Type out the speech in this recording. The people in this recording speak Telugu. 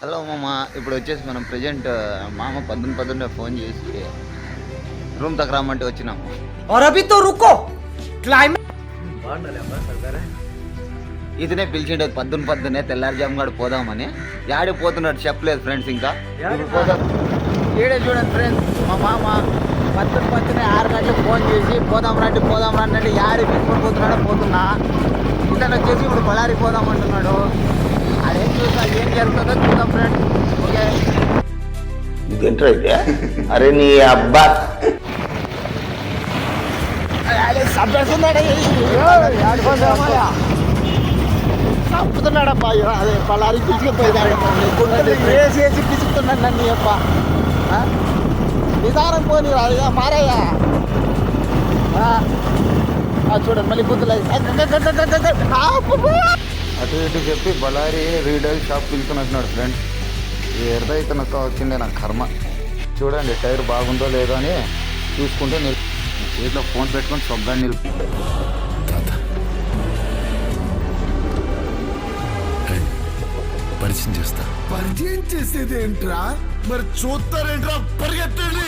హలో మామ, ఇప్పుడు వచ్చేసి మనం ప్రజెంట్ మామ పొద్దున్నే ఫోన్ చేసి రూమ్ దగ్గర రమ్మంటే వచ్చినాము. ఇతనే పిలిచిండే పొద్దున్నే తెల్లారుజాము కూడా పోదామని. యాడికి పోతున్నాడు చెప్పలేదు ఫ్రెండ్స్. ఇంకా ఇప్పుడు పోదాం. ఈడే చూడండి ఫ్రెండ్స్, మా మామ పొద్దున్నే 6 గంటలకు ఫోన్ చేసి పోదాం రండి అంటే యాడికి పిలుచుకొని పోతున్నా. ఇతను వచ్చేసి ఇప్పుడు బళ్ళారికి పోదాం అంటున్నాడు. అదేం చూద్దాం, ఏం జరుగుతుందో చూద్దాం ఫ్రెండ్స్. ఓకే, ఇదేంట్రా ఇది? అరే నీ అబ్బా చంపుతున్నాడప్పా. అదే బళ్ళారికి పిలుచుకుపోయి వేసేసి పిసుకుతున్నాడు నన్ను అప్ప. నిదానం పోనీ అయ్యా మారయ్యా. చూడండి మళ్ళీ గుర్తులేదు. అటు ఇటు చెప్పి బళ్ళారి రీడైల్ షాప్ పిలుచుకున్నట్టున్నాడు ఫ్రెండ్స్. ఎర్రైతునతో వచ్చిండే నా కర్మ. చూడండి టైర్ బాగుందో లేదో అని చూసుకుంటే చేతిలో ఫోన్ పెట్టుకొని సొగ్గా నిలుపు. పరిచయం చేసేది ఏంట్రా? మరి చూస్తారేంట్రా? పరిగెత్తండి.